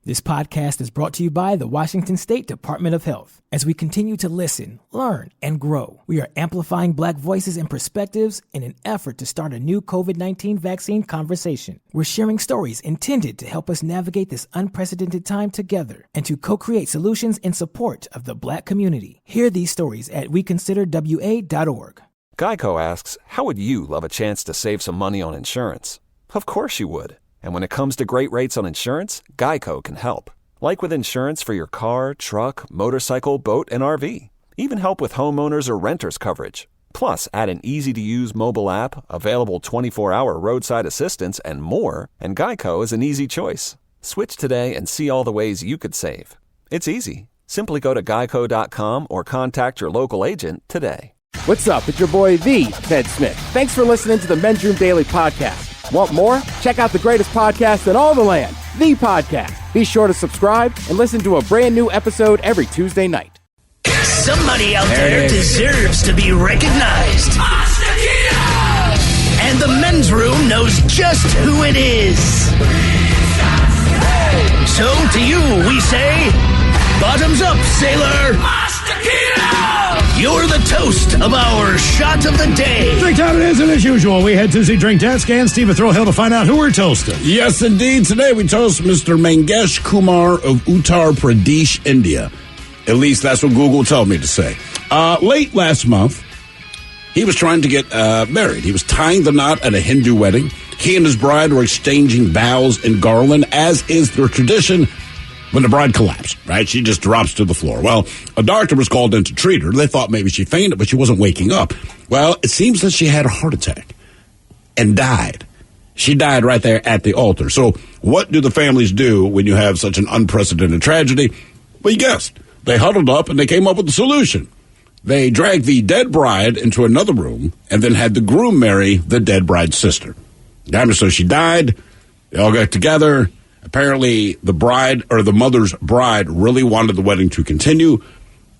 This podcast is brought to you by the Washington State Department of Health. As we continue to listen, learn, and grow, we are amplifying Black voices and perspectives in an effort to start a new COVID-19 vaccine conversation. We're sharing stories intended to help us navigate this unprecedented time together and to co-create solutions in support of the Black community. Hear these stories at weconsiderwa.org. Geico asks, how would you love a chance to save some money on insurance? Of course you would. And when it comes to great rates on insurance, Geico can help. Like with insurance for your car, truck, motorcycle, boat, and RV. Even help with homeowners or renters coverage. Plus, add an easy-to-use mobile app, available 24-hour roadside assistance, and more, and Geico is an easy choice. Switch today and see all the ways you could save. It's easy. Simply go to geico.com or contact your local agent today. What's up? It's your boy, The Ted Smith. Thanks for listening to the Men's Room Daily Podcast. Want more? Check out the greatest podcast in all the land, The Podcast. Be sure to subscribe and listen to a brand new episode every Tuesday night. Somebody out there deserves to be recognized. And the Men's Room knows just who it is. So to you, we say, bottoms up, sailor. You're the toast of our shot of the day. Drink time it is, and as usual, we head to the drink desk and Steve Throwhill to find out who we're toasting. Yes, indeed. Today we toast Mr. Mangesh Kumar of Uttar Pradesh, India. At least that's what Google told me to say. Late last month, he was trying to get married. He was tying the knot at a Hindu wedding. He and his bride were exchanging vows and garland, as is their tradition. When the bride collapsed, right? She just drops to the floor. Well, a doctor was called in to treat her. They thought maybe she fainted, but she wasn't waking up. Well, it seems that she had a heart attack and died. She died right there at the altar. So what do the families do when you have such an unprecedented tragedy? Well, you guessed. They huddled up and they came up with a solution. They dragged the dead bride into another room and then had the groom marry the dead bride's sister. So she died. They all got together. Apparently, the bride, or the mother's bride, really wanted the wedding to continue.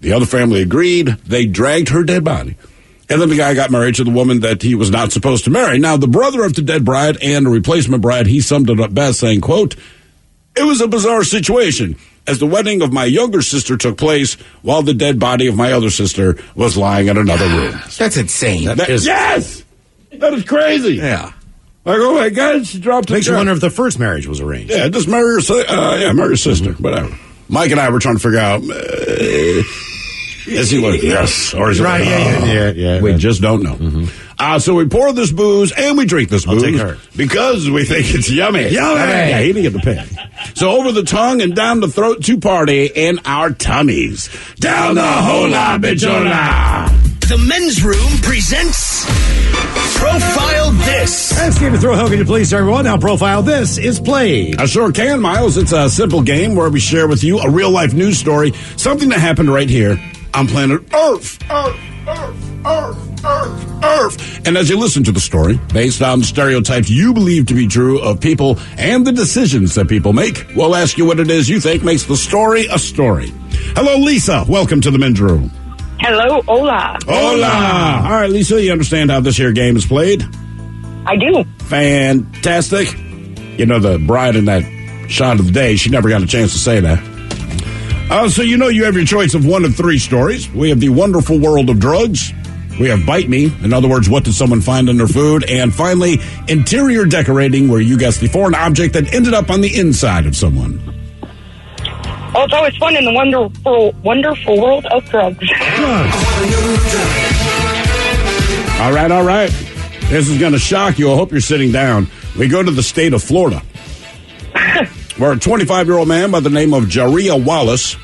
The other family agreed. They dragged her dead body. And then the guy got married to the woman that he was not supposed to marry. Now, the brother of the dead bride and the replacement bride, he summed it up best, saying, quote, "It was a bizarre situation, as the wedding of my younger sister took place while the dead body of my other sister was lying in another room." That's insane. Yes! That is crazy. Yeah. Like, oh my God, she dropped. Makes you wonder if the first marriage was arranged. Yeah, just marry her. Marry her sister. Whatever. Mike and I were trying to figure out. Is he what? Yes, or is it right? Yeah. We just don't know. Mm-hmm. So we pour this booze and we drink this booze take her. because we think it's yummy. Yummy. Yeah, he didn't get the pick. So over the tongue and down the throat to party in our tummies. Down the hola bichola. The Men's Room presents Profile This. And Steve Throwhill, can you please, everyone? Now, Profile This is played. I sure can, Miles. It's a simple game where we share with you a real-life news story, something that happened right here on planet Earth. Earth. And as you listen to the story, based on the stereotypes you believe to be true of people and the decisions that people make, we'll ask you what it is you think makes the story a story. Hello, Lisa. Welcome to the Men's Room. Hello, hola. Hola. All right, Lisa, you understand how this here game is played? I do. Fantastic. You know, the bride in that shot of the day, she never got a chance to say that. So you know you have your choice of one of three stories. We have the wonderful world of drugs. We have Bite Me. In other words, what did someone find in their food? And finally, interior decorating, where you guess the foreign object that ended up on the inside of someone. Oh, it's always fun in the wonderful world of drugs. All right. This is going to shock you. I hope you're sitting down. We go to the state of Florida, where a 25-year-old man by the name of Jaria Wallace,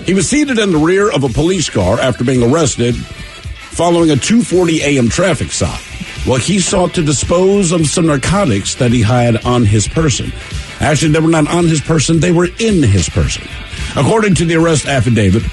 he was seated in the rear of a police car after being arrested following a 2:40 a.m. traffic stop. Well, he sought to dispose of some narcotics that he had on his person. Actually, they were not on his person, they were in his person. According to the arrest affidavit,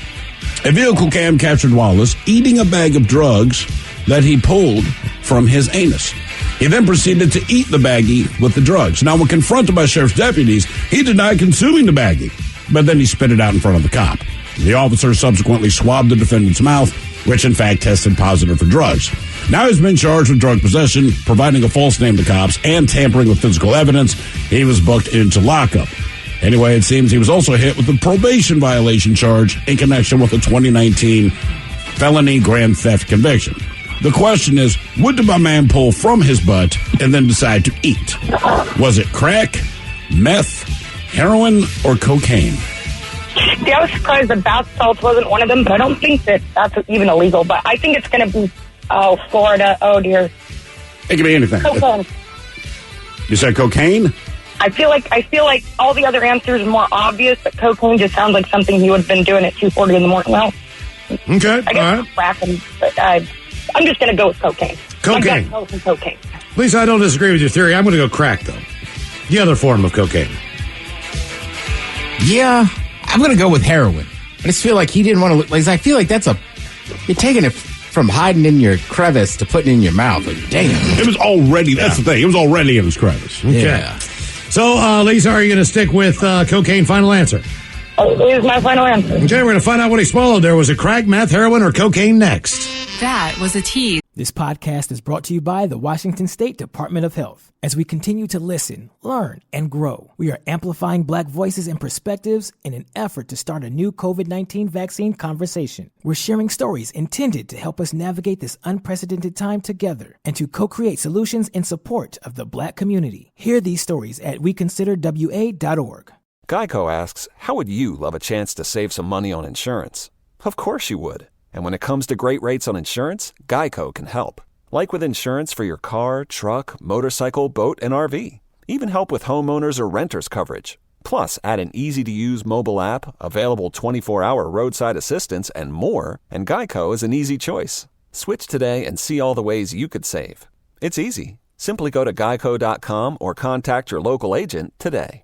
a vehicle cam captured Wallace eating a bag of drugs that he pulled from his anus. He then proceeded to eat the baggie with the drugs. Now, when confronted by sheriff's deputies, he denied consuming the baggie, but then he spit it out in front of the cop. The officer subsequently swabbed the defendant's mouth, which in fact tested positive for drugs. Now he's been charged with drug possession, providing a false name to cops, and tampering with physical evidence. He was booked into lockup. Anyway, it seems he was also hit with a probation violation charge in connection with a 2019 felony grand theft conviction. The question is, what did my man pull from his butt and then decide to eat? Was it crack, meth, heroin, or cocaine? See, I was surprised that bath salts wasn't one of them, but I don't think that that's even illegal. But I think it's going to be, Florida. Oh, dear. It could be anything. Cocaine. You said cocaine? I feel like all the other answers are more obvious, but cocaine just sounds like something he would have been doing at 2:40 in the morning. Well, Okay, I guess cracking, but I'm just going to go with cocaine. Cocaine. Cocaine. Lisa, I don't disagree with your theory. I'm going to go crack, though. The other form of cocaine. Yeah, I'm going to go with heroin. I just feel like he didn't want to. Like, I feel like you're taking it from hiding in your crevice to putting it in your mouth. Like, damn. It was already, that's the thing, it was already in his crevice. Okay. Yeah. So, Lisa, are you going to stick with cocaine? Final answer. It is my final answer. Okay, we're going to find out what he swallowed there. Was it crack, meth, heroin, or cocaine next? That was a tease. This podcast is brought to you by the Washington State Department of Health. As we continue to listen, learn, and grow, we are amplifying Black voices and perspectives in an effort to start a new COVID-19 vaccine conversation. We're sharing stories intended to help us navigate this unprecedented time together and to co-create solutions in support of the Black community. Hear these stories at weconsiderwa.org. Geico asks, how would you love a chance to save some money on insurance? Of course you would. And when it comes to great rates on insurance, Geico can help. Like with insurance for your car, truck, motorcycle, boat, and RV. Even help with homeowners or renters coverage. Plus, add an easy-to-use mobile app, available 24-hour roadside assistance, and more, and Geico is an easy choice. Switch today and see all the ways you could save. It's easy. Simply go to geico.com or contact your local agent today.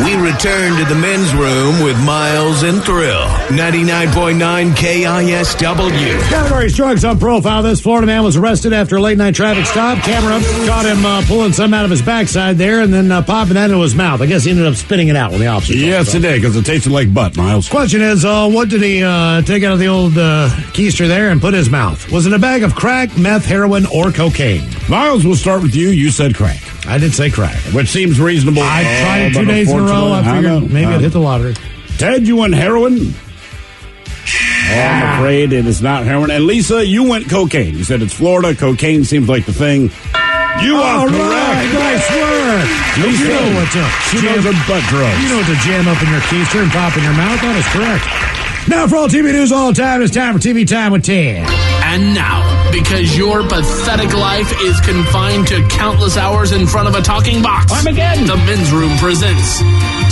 We return to the men's room with Miles and Thrill. 99.9 KISW. Categories drugs on profile. This Florida man was arrested after a late-night traffic stop. Camera caught him pulling some out of his backside there and then popping that into his mouth. I guess he ended up spitting it out when the officer Yes, it did, because it tasted like butt, Miles. Question is, what did he take out of the old keister there and put in his mouth? Was it a bag of crack, meth, heroin, or cocaine? Miles, we'll start with you. You said crack. I did say crack. Which seems reasonable. I tried it 2 days in a row. I figured maybe I'd hit the lottery. Ted, you went heroin? I'm afraid it is not heroin. And Lisa, you went cocaine. You said it's Florida. Cocaine seems like the thing. You are correct. Right, nice work. Lisa, You know what's up. she knows her butt drugs. You know what to jam up in your keister and pop in your mouth. That is correct. Now, for all TV news all the time, it's time for TV Time with Ted. And now, because your pathetic life is confined to countless hours in front of a talking box, Armageddon. The Men's Room presents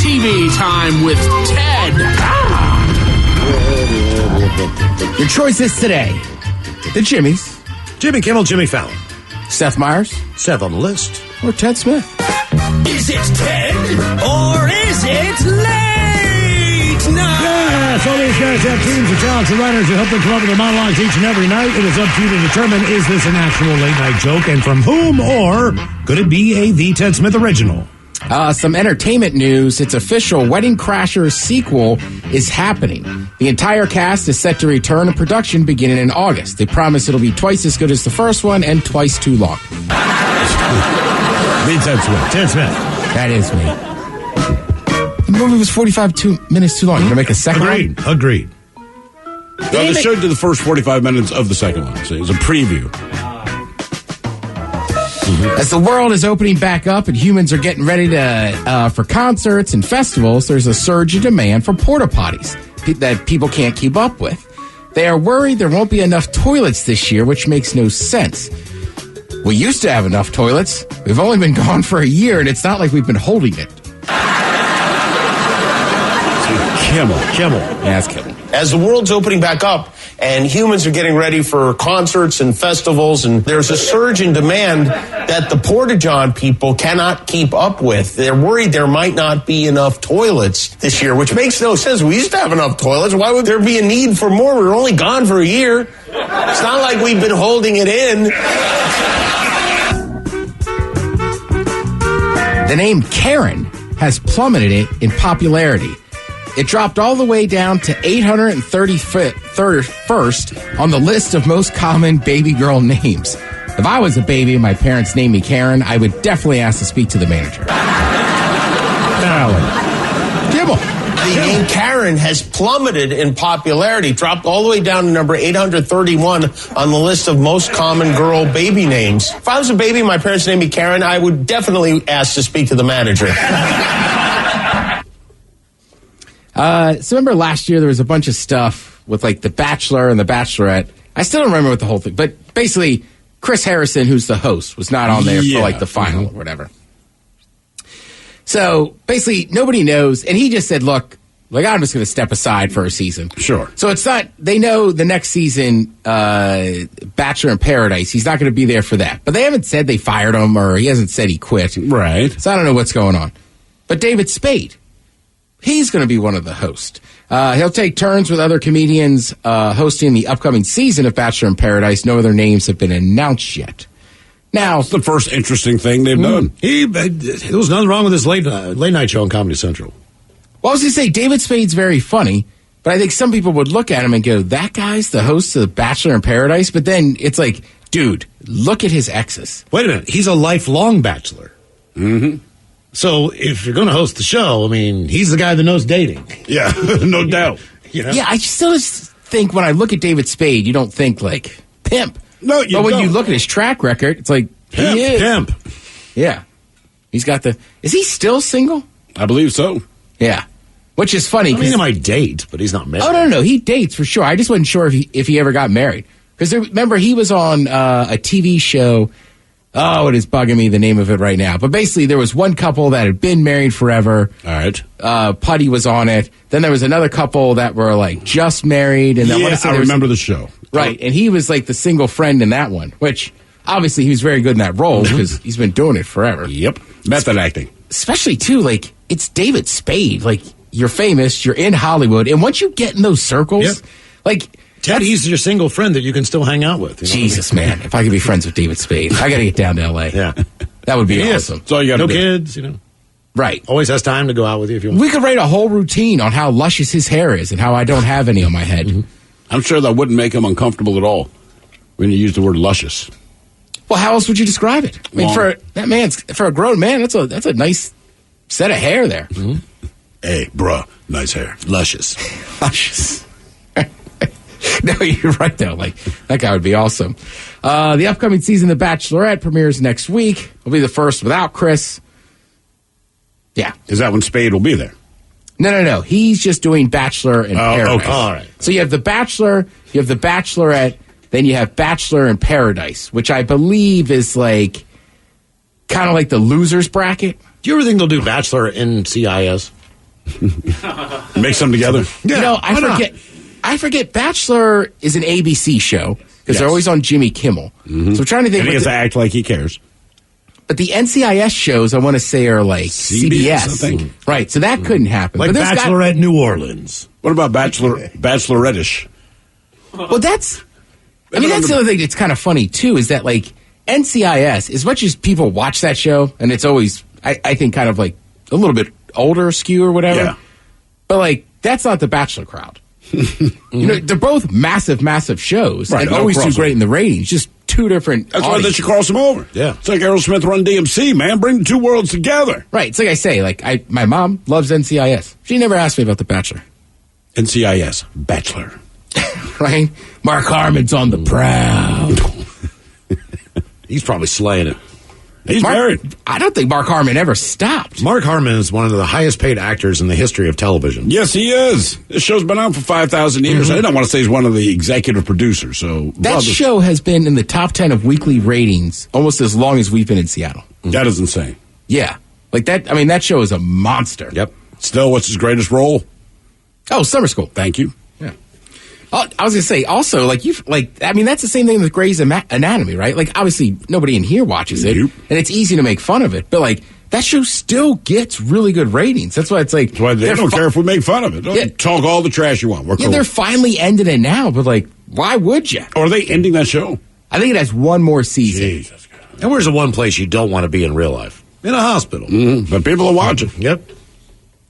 TV Time with Ted. Your choices today: the Jimmys, Jimmy Kimmel, Jimmy Fallon, Seth Meyers, Seth on the list, or Ted Smith. Is it Ted or is it late night? Yeah, so these guys have teams of talented writers who help them come up with their monologues each and every night. It is up to you to determine, is this an actual late-night joke, and from whom, or could it be a The Ted Smith original? Some entertainment news. It's official. Wedding Crashers sequel is happening. The entire cast is set to return to production beginning in August. They promise it'll be twice as good as the first one and twice too long. Me, Ted Smith. Ted Smith. That is me. The movie was 45 minutes too long. You gonna make a second one? Agreed. No, they showed you the first 45 minutes of the second one. So it was a preview. As the world is opening back up and humans are getting ready to for concerts and festivals, there's a surge in demand for porta potties that people can't keep up with. They are worried there won't be enough toilets this year, which makes no sense. We used to have enough toilets. We've only been gone for a year, and it's not like we've been holding it. Kimmel. Yeah, it's Kimmel. As the world's opening back up and humans are getting ready for concerts and festivals, and there's a surge in demand that the Porta-John people cannot keep up with. They're worried there might not be enough toilets this year, which makes no sense. We used to have enough toilets. Why would there be a need for more? We were only gone for a year. It's not like we've been holding it in. The name Karen has plummeted in popularity. It dropped all the way down to 831st on the list of most common baby girl names. If I was a baby and my parents named me Karen, I would definitely ask to speak to the manager. Kibble. The name Karen has plummeted in popularity, dropped all the way down to number 831 on the list of most common girl baby names. If I was a baby, my parents named me Karen, I would definitely ask to speak to the manager. So remember last year there was a bunch of stuff with like The Bachelor and The Bachelorette. I still don't remember what the whole thing, but basically Chris Harrison, who's the host, was not on there for like the final or whatever. So basically nobody knows, and he just said, look, like I'm just going to step aside for a season. Sure. So it's not, they know the next season, Bachelor in Paradise, he's not going to be there for that. But they haven't said they fired him or he hasn't said he quit. Right. So I don't know what's going on. But David Spade, he's going to be one of the hosts. He'll take turns with other comedians hosting the upcoming season of Bachelor in Paradise. No other names have been announced yet. Now, it's the first interesting thing they've done. There was nothing wrong with this late night show on Comedy Central. Well, I was going to say, David Spade's very funny, but I think some people would look at him and go, that guy's the host of The Bachelor in Paradise? But then it's like, dude, look at his exes. Wait a minute. He's a lifelong bachelor. Mm-hmm. So if you're going to host the show, I mean, he's the guy that knows dating. Yeah, no doubt. You know? Yeah, I still just think when I look at David Spade, you don't think like pimp. No, you But when don't. you look at his track record, it's like, Pimp, he is. pimp. Yeah. He's got the... Is he still single? I believe so. Yeah. Which is funny. I mean, he might date, but he's not married. Oh, no, he dates for sure. I just wasn't sure if he ever got married. Because remember, he was on a TV show. Oh, it is bugging me, the name of it right now. But basically, there was one couple that had been married forever. All right. Putty was on it. Then there was another couple that were like just married. And I remember the show. Right. And he was like the single friend in that one, which obviously he was very good in that role because he's been doing it forever. Yep. Method acting. Especially, too, like, it's David Spade. Like, you're famous, you're in Hollywood. And once you get in those circles, like... Ted, he's your single friend that you can still hang out with. You know Jesus, man. If I could be friends with David Spade, I got to get down to L.A. Yeah. That would be awesome. That's all you got to do. No kids, you know. Right. Always has time to go out with you if you want. We could write a whole routine on how luscious his hair is and how I don't have any on my head. Mm-hmm. I'm sure that wouldn't make him uncomfortable at all when you use the word luscious. Well, how else would you describe it? I mean, for a grown man, that's a nice set of hair there. Mm-hmm. Hey, bruh, nice hair. Luscious. Luscious. No, you're right, though. Like, that guy would be awesome. The upcoming season of The Bachelorette premieres next week. Will be the first without Chris. Yeah. Is that when Spade will be there? No. He's just doing Bachelor in Paradise. Okay. All right. So you have The Bachelor, you have The Bachelorette, then you have Bachelor in Paradise, which I believe is like kind of like the losers bracket. Do you ever think they'll do Bachelor in CIS? Mix them together? Yeah, you know, I forget Bachelor is an ABC show because they're always on Jimmy Kimmel. Mm-hmm. So I'm trying to think. And he has to act like he cares. But the NCIS shows, I want to say, are like CBS. I think. Right, so that couldn't happen. Like Bachelorette New Orleans. What about Bachelorette-ish? Well, that's the other thing that's kind of funny, too, is that, like, NCIS, as much as people watch that show, and it's always, I think, kind of like a little bit older skew or whatever. Yeah. But, like, that's not the Bachelor crowd. You know, they're both massive, massive shows and always do great in the ratings. Just two different That's why they should cross them over. Yeah. It's like Aerosmith Run DMC, man. Bring the two worlds together. Right. It's like I say, like my mom loves NCIS. She never asked me about The Bachelor. NCIS, Bachelor. Right? Mark Harmon's on the prowl. He's probably slaying it. He's married. I don't think Mark Harmon ever stopped. Mark Harmon is one of the highest paid actors in the history of television. Yes, he is. This show's been on for 5,000 years. I don't want to say he's one of the executive producers. So that show has been in the top 10 of weekly ratings almost as long as we've been in Seattle. That is insane. Yeah. Like that, I mean, that show is a monster. Yep. Still, what's his greatest role? Oh, Summer School. Thank you. Yeah. I was going to say, also, that's the same thing with Grey's Anatomy, right? Like, obviously, nobody in here watches it, and it's easy to make fun of it, but, like, that show still gets really good ratings. That's why it's like... That's why they don't care if we make fun of it. Talk all the trash you want. We're cool. They're finally ending it now, but, like, why would you? Or are they ending that show? I think it has one more season. Jesus. And where's the one place you don't want to be in real life? In a hospital. Mm-hmm. But people are watching. Yep.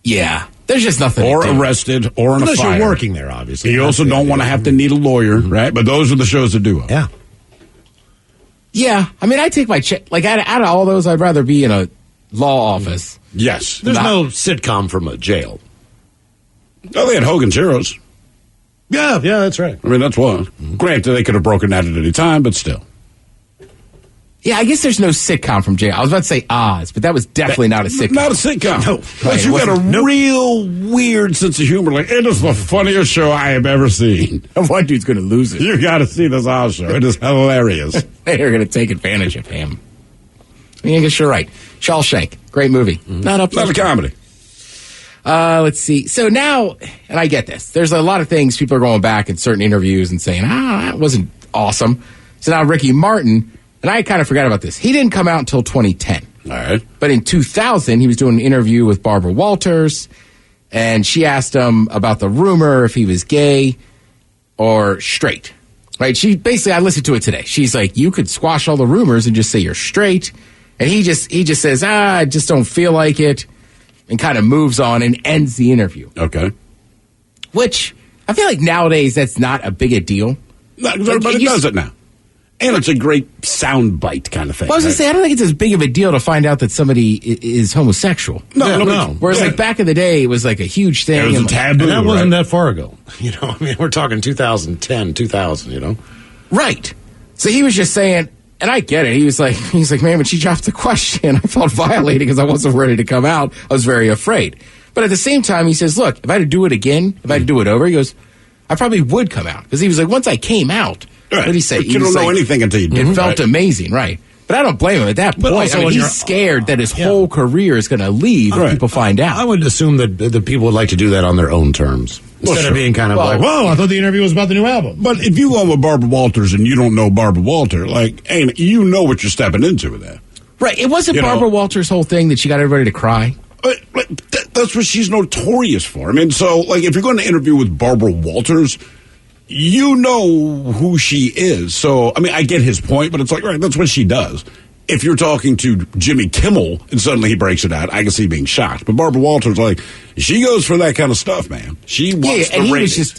Yeah. There's just nothing or to do. Arrested or in Unless a fire. You're working there, obviously. You also don't want to have to need a lawyer, right? But those are the shows that do it. Yeah. Yeah. I mean, I take my check. Like, out of all those, I'd rather be in a law office. Yes. There's no sitcom from a jail. Oh, they had Hogan's Heroes. Yeah, that's right. I mean, that's one. Granted, they could have broken that at any time, but still. Yeah, I guess there's no sitcom from jail. I was about to say Oz, but that was definitely not a sitcom. Not a sitcom. No. But you got a real weird sense of humor. Like, it is the funniest show I have ever seen. One dude's going to lose it. You got to see this Oz show. It is hilarious. They're going to take advantage of him. I guess you're right. Shawshank, great movie. Not up there. Not a comedy. Let's see. So now, and I get this, there's a lot of things people are going back in certain interviews and saying, that wasn't awesome. So now Ricky Martin, and I kind of forgot about this. He didn't come out until 2010. All right. But in 2000, he was doing an interview with Barbara Walters, and she asked him about the rumor if he was gay or straight. Right? She basically, I listened to it today. She's like, you could squash all the rumors and just say you're straight. And he just says, I just don't feel like it, and kind of moves on and ends the interview. Okay. Which, I feel like nowadays that's not a big a deal. No, everybody does it now. And it's a great sound bite kind of thing. Well, I was going to say, I don't think it's as big of a deal to find out that somebody is homosexual. No. Whereas, like, back in the day, it was like a huge thing. It was a taboo. And that wasn't that far ago. We're talking 2010, 2000, Right. So he was just saying, and I get it. He's like, man, when she dropped the question, I felt violated because I wasn't ready to come out. I was very afraid. But at the same time, he says, look, if I had to do it again, if I had to do it over, he goes, I probably would come out. Because he was like, once I came out, right. What did he say? But you don't know anything until you do it. It felt amazing, right? But I don't blame him at that point. also when he's scared that his whole career is going to leave if people find out. I would assume that the people would like to do that on their own terms. Instead of being kind of like, whoa, I thought the interview was about the new album. But if you go with Barbara Walters and you don't know Barbara Walters, hey, you know what you're stepping into with that. Right. It wasn't Barbara Walters' whole thing that she got everybody to cry. That's what she's notorious for. I mean, so, if you're going to interview with Barbara Walters, you know who she is. So, I get his point, but it's like, right, that's what she does. If you're talking to Jimmy Kimmel and suddenly he breaks it out, I can see being shocked. But Barbara Walters, she goes for that kind of stuff, man. She wants and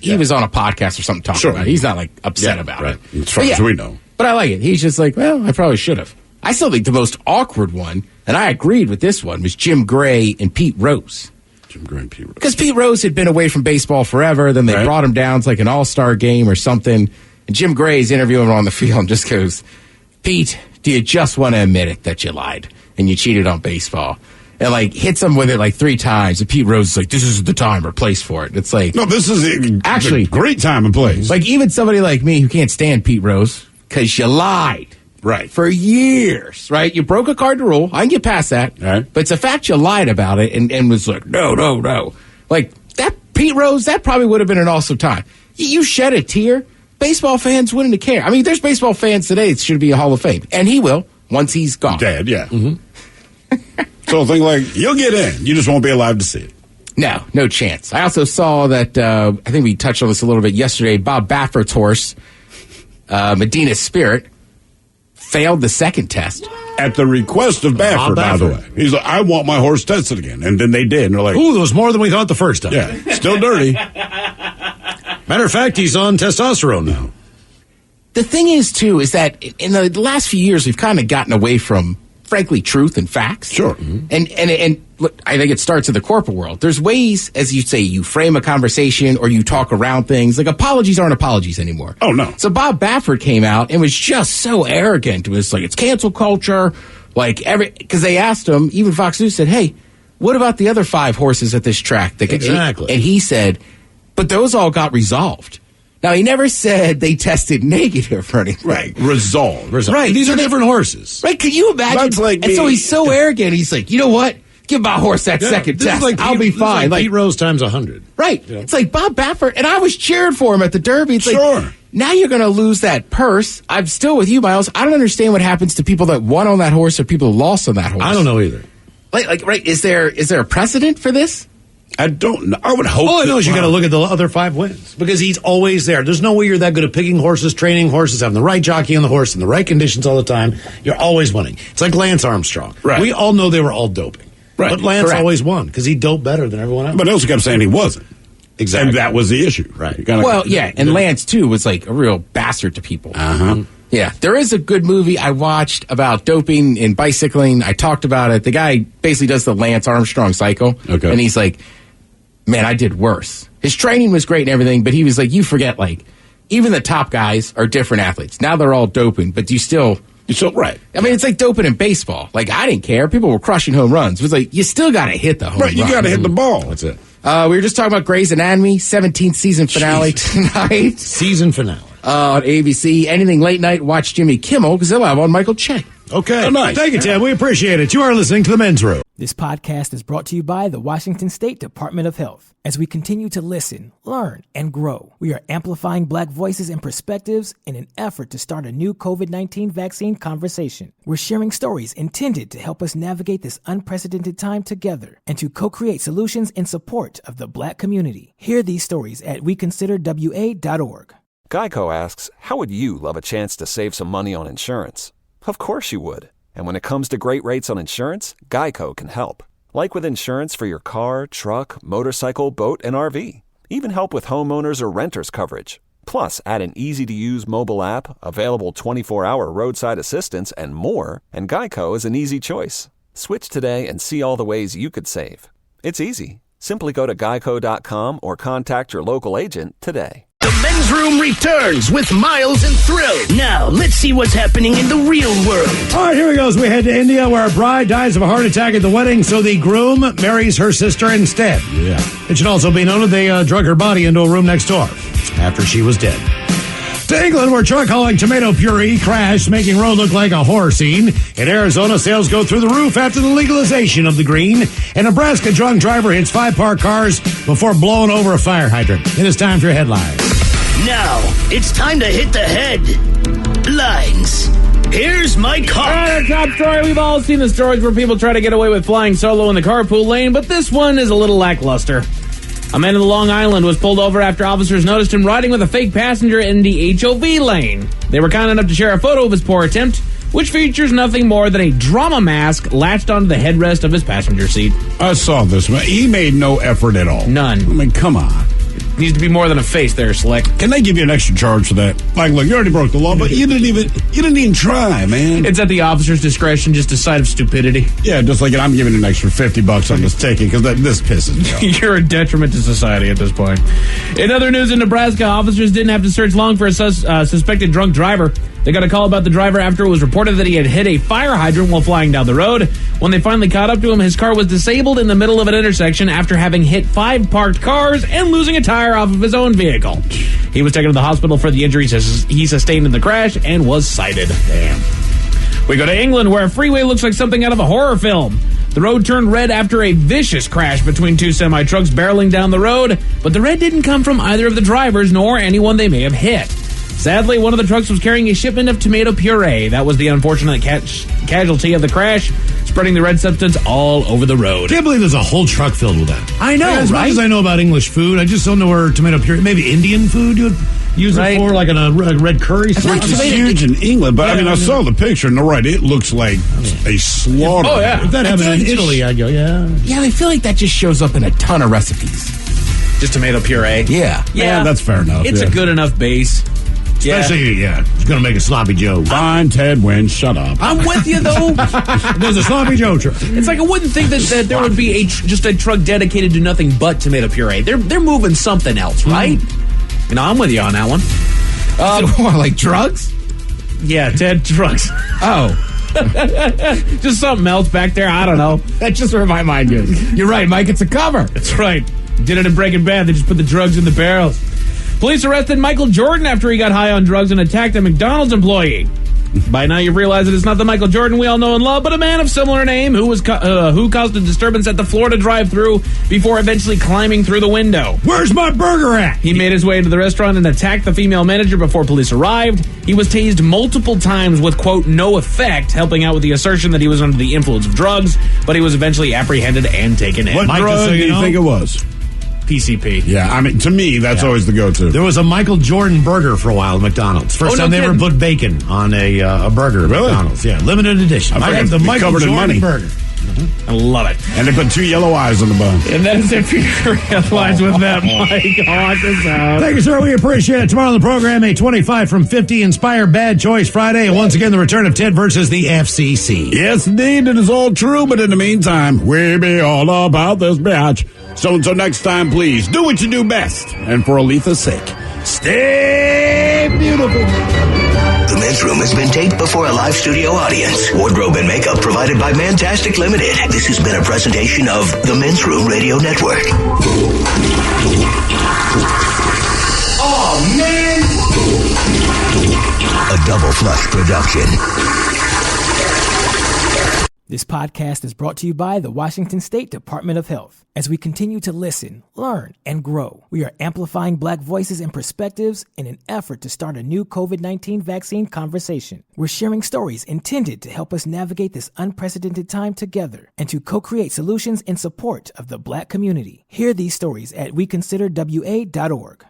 he was on a podcast or something talking about it. He's not, upset about it. As far as we know. But I like it. He's just like, well, I probably should have. I still think the most awkward one, and I agreed with this one, was Jim Gray and Pete Rose. Jim Gray and Pete Rose. Because Pete Rose had been away from baseball forever. Then they brought him down to an all-star game or something. And Jim Gray's interviewing him on the field and just goes, Pete, do you just want to admit it that you lied and you cheated on baseball? And hits him with it 3 times. And Pete Rose is like, this isn't the time or place for it. And it's like, no, this is actually a great time and place. Even somebody like me who can't stand Pete Rose because you lied. Right. For years, right? You broke a cardinal rule. I can get past that. Right. But it's a fact you lied about it and was like, no. That Pete Rose, that probably would have been an awesome time. You shed a tear. Baseball fans wouldn't have cared. There's baseball fans today that should be a Hall of Fame. And he will once he's gone. Dead, yeah. Mm-hmm. So think you'll get in. You just won't be alive to see it. No chance. I also saw that, I think we touched on this a little bit yesterday, Bob Baffert's horse, Medina Spirit, failed the second test. At the request of Baffert, by the way. He's like, I want my horse tested again. And then they did. And they're like, ooh, there was more than we thought the first time. Yeah, still dirty. Matter of fact, he's on testosterone now. The thing is, too, is that in the last few years, we've kind of gotten away from, frankly, truth and facts. Sure. Mm-hmm. And look, I think it starts in the corporate world. There's ways, as you say, you frame a conversation or you talk around things. Apologies aren't apologies anymore. Oh, no. So Bob Baffert came out and was just so arrogant. It was it's cancel culture. Because they asked him, even Fox News said, hey, what about the other 5 horses at this track? Exactly. And he said, but those all got resolved. Now, he never said they tested negative or anything. Right. Resolved. Right. These are different horses. Right. Can you imagine? That's like and so he's so arrogant. He's like, you know what? Give my horse that second test. I'll be fine. Pete Rose times 100. Right. Yeah. It's like Bob Baffert. And I was cheering for him at the Derby. It's sure. Now you're going to lose that purse. I'm still with you, Miles. I don't understand what happens to people that won on that horse or people who lost on that horse. I don't know either. Right. Is there a precedent for this? I don't know. I would hope. All I know is you got to look at the other 5 wins because he's always there. There's no way you're that good at picking horses, training horses, having the right jockey on the horse in the right conditions all the time. You're always winning. It's like Lance Armstrong. Right. We all know they were all doping. Right. But Lance Correct. always won because he doped better than everyone else. But they also kept saying he wasn't. Exactly. And that was the issue. Right. And Lance, too, was a real bastard to people. Uh-huh. Yeah, there is a good movie I watched about doping and bicycling. I talked about it. The guy basically does the Lance Armstrong cycle. Okay. And he's like, man, I did worse. His training was great and everything, but he was like, you forget, like, even the top guys are different athletes. Now they're all doping, but you still... You're so right. I mean, it's like doping in baseball. Like, I didn't care. People were crushing home runs. It was like, you still got to hit the home run. Right, you got to hit the ball. That's it. We were just talking about Grey's Anatomy, 17th season finale tonight. Season finale. On ABC. Anything late night, watch Jimmy Kimmel, because they'll have on Michael Che. Okay. Oh, nice. Thank you, Ted. We appreciate it. You are listening to The Men's Room. This podcast is brought to you by the Washington State Department of Health. As we continue to listen, learn, and grow, we are amplifying Black voices and perspectives in an effort to start a new COVID-19 vaccine conversation. We're sharing stories intended to help us navigate this unprecedented time together and to co-create solutions in support of the Black community. Hear these stories at weconsiderwa.org. Geico asks, how would you love a chance to save some money on insurance? Of course you would. And when it comes to great rates on insurance, Geico can help. Like with insurance for your car, truck, motorcycle, boat, and RV. Even help with homeowners or renters coverage. Plus, add an easy-to-use mobile app, available 24-hour roadside assistance, and more, and Geico is an easy choice. Switch today and see all the ways you could save. It's easy. Simply go to geico.com or contact your local agent today. The Men's Room returns with Miles and Thrill. Now, let's see what's happening in the real world. All right, here we go. As we head to India, where a bride dies of a heart attack at the wedding, so the groom marries her sister instead. Yeah. It should also be noted they drug her body into a room next door after she was dead. To England, where truck hauling tomato puree crashed, making road look like a horror scene. In Arizona, sales go through the roof after the legalization of the green. In Nebraska, drunk driver hits 5 parked cars before blowing over a fire hydrant. It is time for your headlines. Now, it's time to hit the headlines. Here's my car. All right, our top story. We've all seen the stories where people try to get away with flying solo in the carpool lane, but this one is a little lackluster. A man in Long Island was pulled over after officers noticed him riding with a fake passenger in the HOV lane. They were kind enough to share a photo of his poor attempt, which features nothing more than a drama mask latched onto the headrest of his passenger seat. I saw this, man. He made no effort at all. None. I mean, come on. Needs to be more than a face there, Slick. Can they give you an extra charge for that? Like, look, you already broke the law, but you didn't even try, man. It's at the officer's discretion, just a sign of stupidity. Yeah, just like I'm giving an extra $50 on this ticket because this pisses me off. You're a detriment to society at this point. In other news, in Nebraska, officers didn't have to search long for a suspected drunk driver. They got a call about the driver after it was reported that he had hit a fire hydrant while flying down the road. When they finally caught up to him, his car was disabled in the middle of an intersection after having hit 5 parked cars and losing a tire off of his own vehicle. He was taken to the hospital for the injuries he sustained in the crash and was cited. Damn. We go to England, where a freeway looks like something out of a horror film. The road turned red after a vicious crash between 2 semi-trucks barreling down the road, but the red didn't come from either of the drivers nor anyone they may have hit. Sadly, one of the trucks was carrying a shipment of tomato puree. That was the unfortunate casualty of the crash, spreading the red substance all over the road. Can't believe there's a whole truck filled with that. I know, as right? much as I know about English food, I just don't know where tomato puree, maybe Indian food you would use it for, like in a red curry sauce. Which is huge in England, but I saw the picture, and you're right, it looks like a slaughter. Oh, yeah. If that happened in Italy, I'd go, yeah. Yeah, I feel like that just shows up in a ton of recipes. Just tomato puree? Yeah. Yeah, that's fair enough. It's a good enough base. Especially, it's going to make a sloppy Joe. Fine, Ted wins. Shut up. I'm with you, though. There's a sloppy Joe truck. It's like I wouldn't think that there would be just a truck dedicated to nothing but tomato puree. They're moving something else, right? You know, I'm with you on that one. Like drugs? Yeah, Ted, drugs. Oh. Just something else back there. I don't know. That's just where my mind goes. You're right, Mike. It's a cover. That's right. Did it in Breaking Bad. They just put the drugs in the barrels. Police arrested Michael Jordan after he got high on drugs and attacked a McDonald's employee. By now you've realized that it's not the Michael Jordan we all know and love, but a man of similar name who caused a disturbance at the Florida drive-thru before eventually climbing through the window. Where's my burger at? He made his way into the restaurant and attacked the female manager before police arrived. He was tased multiple times with, quote, no effect, helping out with the assertion that he was under the influence of drugs, but he was eventually apprehended and taken in. What drug do you think it was? PCP. Yeah, I mean, to me, that's always the go-to. There was a Michael Jordan burger for a while at McDonald's. First time they ever put bacon on a burger at McDonald's. Yeah, limited edition. I forgot the to be Michael covered in Jordan money. burger. I love it. And they put 2 yellow eyes on the bun. And that is it for your headlines with that, Mike. Watch us out. Thank you, sir. We appreciate it. Tomorrow on the program, a 25 from 50 Inspire Bad Choice Friday. And once again, the return of Ted versus the FCC. Yes, indeed. It is all true. But in the meantime, we be all about this bitch. So until next time, please do what you do best. And for Aletha's sake, stay beautiful. The Men's Room has been taped before a live studio audience. Wardrobe and makeup provided by Mantastic Limited. This has been a presentation of the Men's Room Radio Network. Oh, man! A Double Flush production. This podcast is brought to you by the Washington State Department of Health. As we continue to listen, learn, and grow, we are amplifying Black voices and perspectives in an effort to start a new COVID-19 vaccine conversation. We're sharing stories intended to help us navigate this unprecedented time together and to co-create solutions in support of the Black community. Hear these stories at weconsiderwa.org.